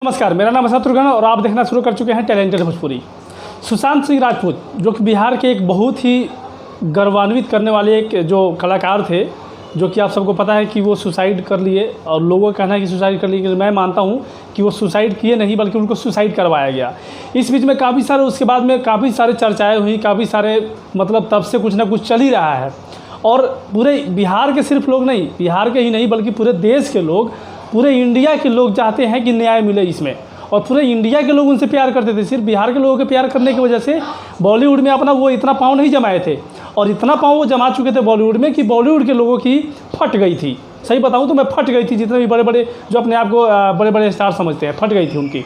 नमस्कार, मेरा नाम है शत्रुघ्न और आप देखना शुरू कर चुके हैं टैलेंटेड भोजपुरी। सुशांत सिंह राजपूत जो कि बिहार के एक बहुत ही गौरवान्वित करने वाले एक जो कलाकार थे, जो कि आप सबको पता है कि वो सुसाइड कर लिए और लोगों का कहना है कि सुसाइड कर लिए। मैं मानता हूँ कि वो सुसाइड किए नहीं बल्कि उनको सुसाइड करवाया गया। इस बीच में काफ़ी सारे उसके बाद में काफ़ी सारे चर्चाएँ हुई, काफ़ी सारे मतलब तब से कुछ ना कुछ चल ही रहा है। और पूरे बिहार के सिर्फ लोग नहीं, बिहार के ही नहीं बल्कि पूरे देश के लोग, पूरे इंडिया के लोग चाहते हैं कि न्याय मिले इसमें। और पूरे इंडिया के लोग उनसे प्यार करते थे। सिर्फ बिहार के लोगों के प्यार करने की वजह से बॉलीवुड में अपना वो इतना पाँव नहीं जमाए थे, और इतना पाँव वो जमा चुके थे बॉलीवुड में कि बॉलीवुड के लोगों की फट गई थी। सही बताऊँ तो मैं फट गई थी। जितने भी बड़े बड़े जो अपने आप को बड़े बड़े स्टार समझते हैं, फट गई थी उनकी।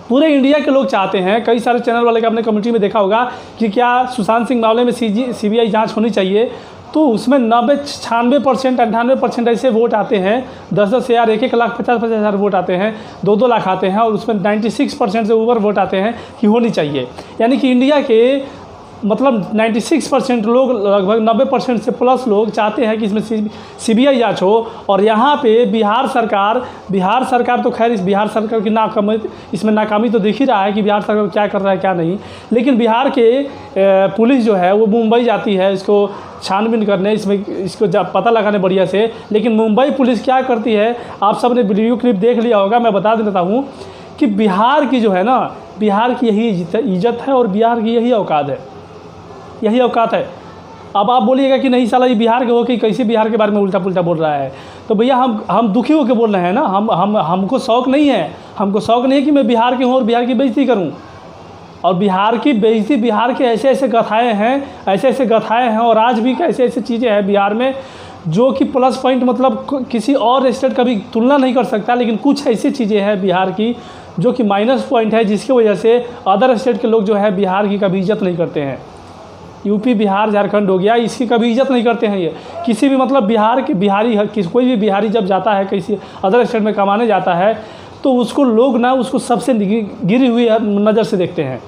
पूरे इंडिया के लोग चाहते हैं, कई सारे चैनल वाले का आपने कमेंट्री में देखा होगा कि क्या सुशांत सिंह मामले में CBI जाँच होनी चाहिए। तो उसमें 96% 98% ऐसे वोट आते हैं, 10-10 हज़ार, 1-1 लाख, 50-50 हज़ार वोट आते हैं, 2-2 लाख आते हैं, और उसमें 96% से ऊपर वोट आते हैं कि होनी चाहिए। यानी कि इंडिया के मतलब 96% लोग, लगभग 90% से प्लस लोग चाहते हैं कि इसमें CBI जाँच हो। और यहाँ पे बिहार सरकार तो खैर, इस बिहार सरकार की इसमें नाकामी तो दिख ही रहा है कि बिहार सरकार क्या कर रहा है क्या नहीं। लेकिन बिहार के पुलिस जो है वो मुंबई जाती है इसको छानबीन करने, इसको पता लगाने बढ़िया से। लेकिन मुंबई पुलिस क्या करती है, आप सब ने वीडियो क्लिप देख लिया होगा। मैं बता देता हूँ कि बिहार की जो है ना, बिहार की यही इज्जत है और बिहार की यही औकात है, यही औकात है। अब आप बोलिएगा कि नहीं साला ये बिहार के हो कि कैसे बिहार के बारे में उल्टा पुल्टा बोल रहा है। तो भैया हम दुखी होकर बोल रहे हैं ना। हमको शौक़ नहीं है, कि मैं बिहार के हूँ और बिहार की बेइज्जती करूँ। और बिहार की बेइज्जती, बिहार के ऐसे गथाएँ हैं और आज भी ऐसे चीज़ें हैं बिहार में जो कि प्लस पॉइंट मतलब किसी और स्टेट का भी तुलना नहीं कर सकता। लेकिन कुछ ऐसी चीज़ें हैं बिहार की जो कि माइनस पॉइंट है, जिसकी वजह से अदर स्टेट के लोग जो है बिहार की कभी इज्जत नहीं करते हैं। यूपी, बिहार, झारखंड हो गया, इसकी कभी इज्जत नहीं करते हैं ये। किसी भी मतलब बिहार के कोई भी बिहारी जब जाता है किसी अदर स्टेट में कमाने जाता है तो उसको लोग ना उसको सबसे गिरी हुई नज़र से देखते हैं।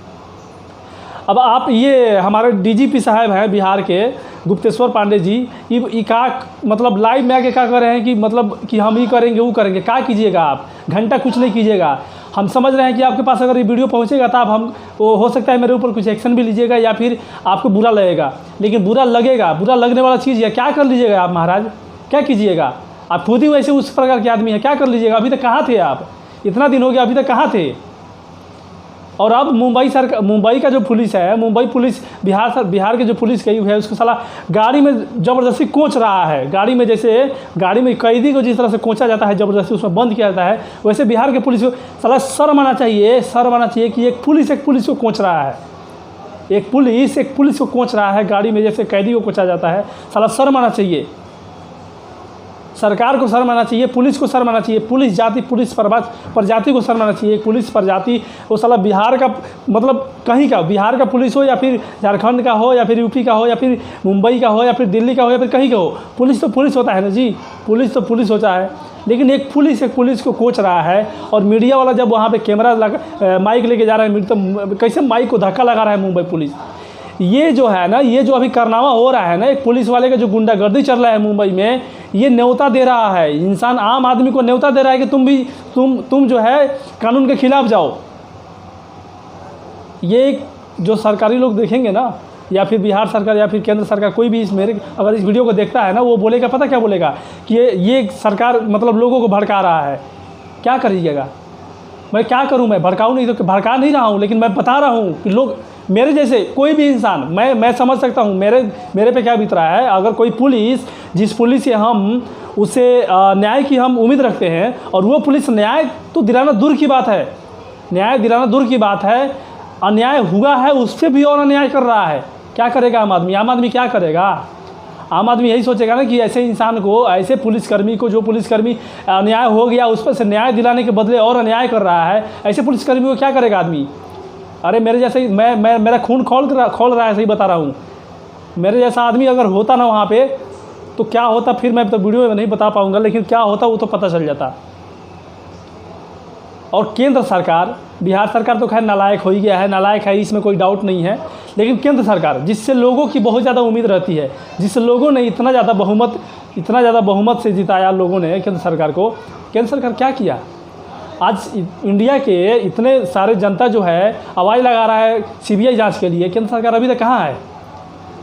अब आप ये हमारे DGP साहब हैं बिहार के, गुप्तेश्वर पांडे जी, ये का मतलब लाइव में आके क्या कर रहे हैं कि मतलब कि हम ही करेंगे वो करेंगे। क्या कीजिएगा आप, घंटा कुछ नहीं कीजिएगा। हम समझ रहे हैं कि आपके पास अगर ये वीडियो पहुंचेगा तो आप वो हो सकता है मेरे ऊपर कुछ एक्शन भी लीजिएगा या फिर आपको बुरा लगेगा। लेकिन बुरा लगने वाला चीज़ है, क्या कर लीजिएगा आप महाराज, क्या कीजिएगा आप? खुद ही वैसे उस प्रकार के आदमी हैं, क्या कर लीजिएगा? अभी तक कहाँ थे आप? इतना दिन हो गया, अभी तक कहाँ थे? और अब मुंबई का जो पुलिस है, मुंबई पुलिस बिहार के जो पुलिस गई है उसको साला गाड़ी में ज़बरदस्ती कोंच रहा है। गाड़ी में कैदी को जिस तरह से कोंचा जाता है, ज़बरदस्ती उसमें बंद किया जाता है, वैसे बिहार के पुलिस को साला शर्म आना चाहिए कि एक पुलिस को कोंच रहा है। एक पुलिस को कोंच रहा है गाड़ी में, जैसे कैदी को कोंचा जाता है। साला शर्म आना चाहिए, सरकार को शर्म आना चाहिए, पुलिस को शर्म आना चाहिए, पुलिस प्रजाति को शर्म आना चाहिए। पुलिस प्रजाति वो साला बिहार का मतलब कहीं का, बिहार का पुलिस हो या फिर झारखंड का हो या फिर यूपी का हो या फिर मुंबई का हो या फिर दिल्ली का हो या फिर कहीं का हो, पुलिस तो पुलिस होता है ना जी, पुलिस तो पुलिस होता है। लेकिन एक पुलिस को कोच रहा है। और मीडिया वाला जब वहाँ पर कैमरा माइक लेके जा रहा है, तो कैसे माइक को धक्का लगा रहा है मुंबई पुलिस। ये जो है ना, ये जो अभी कारनामा हो रहा है ना, एक पुलिस वाले का जो गुंडागर्दी चल रहा है मुंबई में, ये न्योता दे रहा है, इंसान आम आदमी को न्योता दे रहा है कि तुम जो है कानून के खिलाफ जाओ। ये जो सरकारी लोग देखेंगे ना, या फिर बिहार सरकार या फिर केंद्र सरकार, कोई भी अगर इस वीडियो को देखता है ना, वो बोलेगा, पता क्या बोलेगा कि ये सरकार मतलब लोगों को भड़का रहा है। क्या करिएगा? मैं क्या करूँ? मैं भड़काऊँ नहीं तो भड़का नहीं रहा हूँ, लेकिन मैं बता रहा हूँ कि लोग मेरे जैसे कोई भी इंसान, मैं समझ सकता हूँ मेरे पे क्या बीत रहा है। अगर कोई पुलिस, जिस पुलिस से हम उसे न्याय की हम उम्मीद रखते हैं, और वो पुलिस न्याय तो दिलाना दूर की बात है, अन्याय हुआ है उस पर भी और अन्याय कर रहा है। क्या करेगा आम आदमी क्या करेगा? आम आदमी यही सोचेगा ना कि ऐसे इंसान को, ऐसे पुलिसकर्मी को, जो पुलिसकर्मी अन्याय हो गया उस पर से न्याय दिलाने के बदले और अन्याय कर रहा है, ऐसे पुलिसकर्मी को क्या करेगा आदमी? अरे मेरे जैसे मेरा खून खोल रहा है, सही बता रहा हूँ। मेरे जैसा आदमी अगर होता ना वहाँ पे तो क्या होता, फिर मैं तो वीडियो में नहीं बता पाऊँगा, लेकिन क्या होता वो तो पता चल जाता। और केंद्र सरकार, बिहार सरकार तो खैर नालायक हो ही गया है, नालायक है, इसमें कोई डाउट नहीं है। लेकिन केंद्र सरकार, जिससे लोगों की बहुत ज़्यादा उम्मीद रहती है, जिससे लोगों ने इतना ज़्यादा बहुमत से जिताया लोगों ने केंद्र सरकार को, केंद्र सरकार क्या किया? आज इंडिया के इतने सारे जनता जो है आवाज़ लगा रहा है सीबीआई जांच के लिए, केंद्र सरकार अभी तक कहाँ है?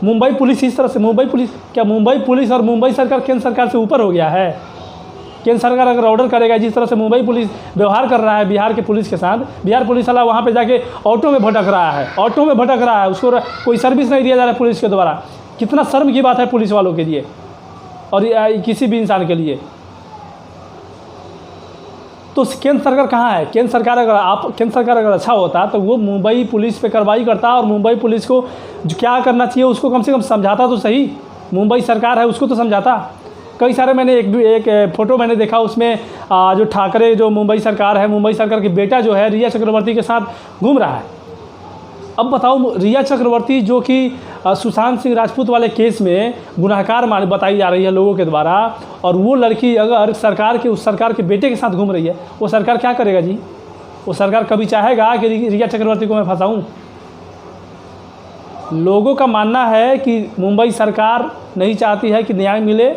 मुंबई पुलिस इस तरह से, मुंबई पुलिस और मुंबई सरकार केंद्र सरकार से ऊपर हो गया है? केंद्र सरकार अगर ऑर्डर करेगा, जिस तरह से मुंबई पुलिस व्यवहार कर रहा है बिहार के पुलिस के साथ, बिहार पुलिस वाला वहाँ पे जाके ऑटो में भटक रहा है, उसको कोई सर्विस नहीं दिया जा रहा है पुलिस के द्वारा। कितना शर्म की बात है पुलिस वालों के लिए और किसी भी इंसान के लिए। तो केंद्र सरकार कहाँ है? केंद्र सरकार अगर अच्छा होता तो वो मुंबई पुलिस पे कार्रवाई करता और मुंबई पुलिस को जो क्या करना चाहिए उसको कम से कम समझाता तो सही। मुंबई सरकार है उसको तो समझाता। कई सारे मैंने एक फ़ोटो मैंने देखा, उसमें जो ठाकरे जो मुंबई सरकार के बेटा जो है रिया चक्रवर्ती के साथ घूम रहा है। अब बताओ, रिया चक्रवर्ती जो कि सुशांत सिंह राजपूत वाले केस में गुनाहकार बताई जा रही है लोगों के द्वारा, और वो लड़की अगर उस सरकार के बेटे के साथ घूम रही है, वो सरकार क्या करेगा जी? वो सरकार कभी चाहेगा कि रिया चक्रवर्ती को मैं फंसाऊं? लोगों का मानना है कि मुंबई सरकार नहीं चाहती है कि न्याय मिले,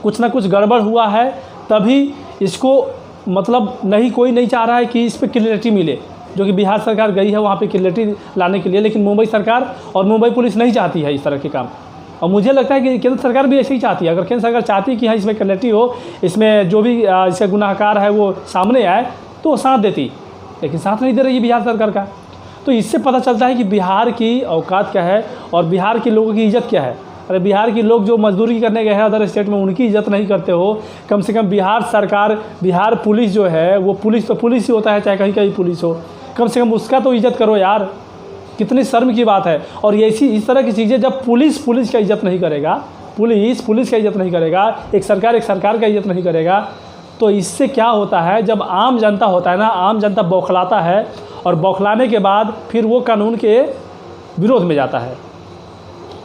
कुछ ना कुछ गड़बड़ हुआ है तभी इसको, मतलब कोई नहीं चाह रहा है कि इस पर क्लियरिटी मिले, जो कि बिहार सरकार गई है वहाँ पे क्लियरिटी लाने के लिए, लेकिन मुंबई सरकार और मुंबई पुलिस नहीं चाहती है इस तरह के काम। और मुझे लगता है कि केंद्र सरकार भी ऐसे ही चाहती है। अगर केंद्र सरकार चाहती है कि हाँ इसमें क्लियरिटी हो, इसमें जो भी इसका गुनाहगार है वो सामने आए, तो वो साथ देती, लेकिन साथ नहीं दे रही है बिहार सरकार का। तो इससे पता चलता है कि बिहार की औकात क्या है और बिहार के लोगों की इज़्ज़त क्या है। अरे बिहार के लोग जो मजदूरी करने गए हैं अदर स्टेट में, उनकी इज़्ज़त नहीं करते हो। कम से कम बिहार सरकार, बिहार पुलिस जो है वो पुलिस तो पुलिस ही होता है, चाहे कहीं कहीं पुलिस हो, कम से कम उसका तो इज़्ज़त करो यार। कितनी शर्म की बात है। और इस तरह की चीज़ें जब पुलिस का इज़्ज़त नहीं करेगा, पुलिस का इज़्ज़त नहीं करेगा, एक सरकार का इज़्ज़त नहीं करेगा, तो इससे क्या होता है? जब आम जनता होता है ना, आम जनता बौखलाता है और बौखलाने के बाद फिर वो कानून के विरोध में जाता है।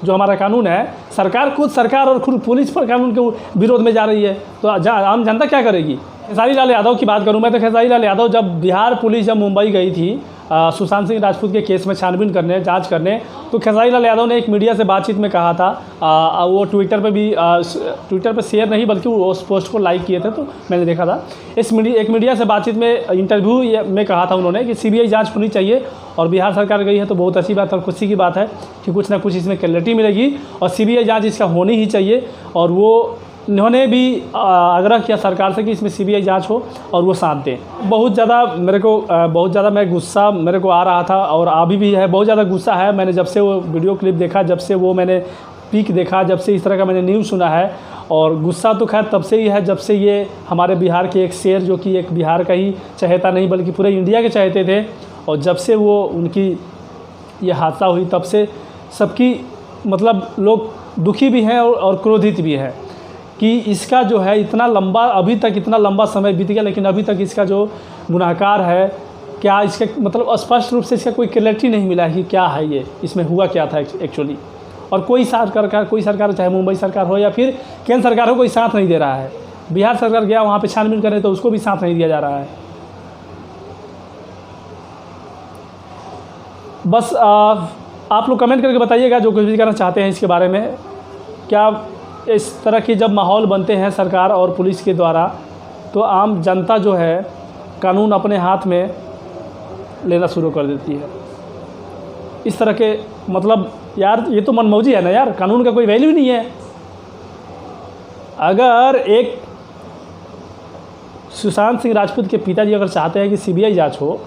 जो हमारा कानून है, सरकार और खुद पुलिस पर कानून के विरोध में जा रही है, तो आम जनता क्या करेगी? खेसारी लाल यादव की बात करूं मैं तो खेसारी लाल यादव जब बिहार पुलिस जब मुंबई गई थी सुशांत सिंह राजपूत के केस में छानबीन करने, जांच करने, तो खेसारी लाल यादव ने एक मीडिया से बातचीत में कहा था, वो ट्विटर पे शेयर नहीं बल्कि वो उस पोस्ट को लाइक किए थे, तो मैंने देखा था। एक मीडिया से बातचीत में इंटरव्यू में कहा था उन्होंने कि सीबीआई जांच होनी चाहिए और बिहार सरकार गई है तो बहुत अच्छी बात और खुशी की बात है कि कुछ ना कुछ इसमें क्लैरिटी मिलेगी और सीबीआई जाँच इसका होनी ही चाहिए। और वो इन्होंने भी आग्रह किया सरकार से कि इसमें सीबीआई जांच हो और वो साथ दें। बहुत ज़्यादा मैं गुस्सा मेरे को आ रहा था और अभी भी है, बहुत ज़्यादा गुस्सा है। मैंने जब से वो वीडियो क्लिप देखा, जब से वो मैंने पिक देखा, जब से इस तरह का मैंने न्यूज़ सुना है, और गुस्सा तो खैर तब से ही है जब से ये हमारे बिहार के एक शेर, जो कि एक बिहार का ही चहेता नहीं बल्कि पूरे इंडिया के चहेते थे, और जब से वो उनकी ये हादसा हुई तब से सबकी मतलब लोग दुखी भी हैं और क्रोधित भी हैं कि इसका जो है इतना लंबा समय बीत गया, लेकिन अभी तक इसका जो गुनाहगार है, क्या इसके मतलब स्पष्ट रूप से इसका कोई क्लैरिटी नहीं मिला है कि क्या है ये, इसमें हुआ क्या था एक्चुअली। और कोई सरकार चाहे मुंबई सरकार हो या फिर केंद्र सरकार हो, कोई साथ नहीं दे रहा है। बिहार सरकार गया वहाँ पे छानबीन करने तो उसको भी साथ नहीं दिया जा रहा है। बस आप लोग कमेंट करके बताइएगा जो कुछ भी करना चाहते हैं इसके बारे में। क्या इस तरह के जब माहौल बनते हैं सरकार और पुलिस के द्वारा, तो आम जनता जो है कानून अपने हाथ में लेना शुरू कर देती है। इस तरह के मतलब यार ये तो मनमौजी है ना यार, कानून का कोई वैल्यू नहीं है। अगर एक सुशांत सिंह राजपूत के पिताजी अगर चाहते हैं कि सीबीआई जांच हो,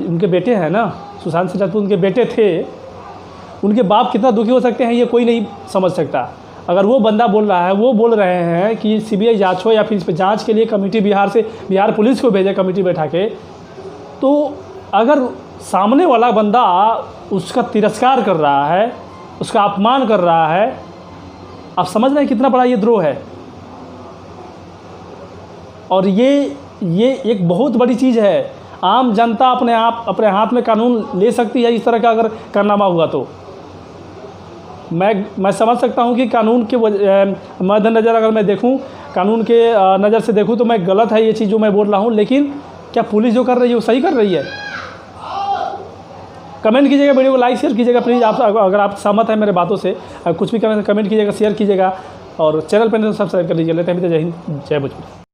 उनके बेटे हैं ना, सुशांत सिंह राजपूत उनके बेटे थे, उनके बाप कितना दुखी हो सकते हैं ये कोई नहीं समझ सकता। अगर वो बंदा बोल रहे हैं कि सीबीआई जांच हो या फिर इस पर जांच के लिए कमेटी बिहार पुलिस को भेजे कमेटी बैठा के, तो अगर सामने वाला बंदा उसका तिरस्कार कर रहा है, उसका अपमान कर रहा है, आप समझ रहे हैं कितना बड़ा ये द्रोह है। और ये एक बहुत बड़ी चीज़ है। आम जनता अपने हाथ में कानून ले सकती है इस तरह का अगर कारनामा हुआ तो। मैं समझ सकता हूँ कि कानून के मद्देनज़र अगर मैं देखूँ, कानून के नज़र से देखूँ तो मैं गलत है ये चीज़ जो मैं बोल रहा हूँ, लेकिन क्या पुलिस जो कर रही है वो सही कर रही है? कमेंट कीजिएगा, वीडियो को लाइक शेयर कीजिएगा प्लीज़। अगर आप सहमत हैं मेरे बातों से, कुछ भी कमेंट कीजिएगा, शेयर कीजिएगा और चैनल पर सब्सक्राइब कर लीजिए। लेते हैं, जय हिंद, जय भोजपुरी।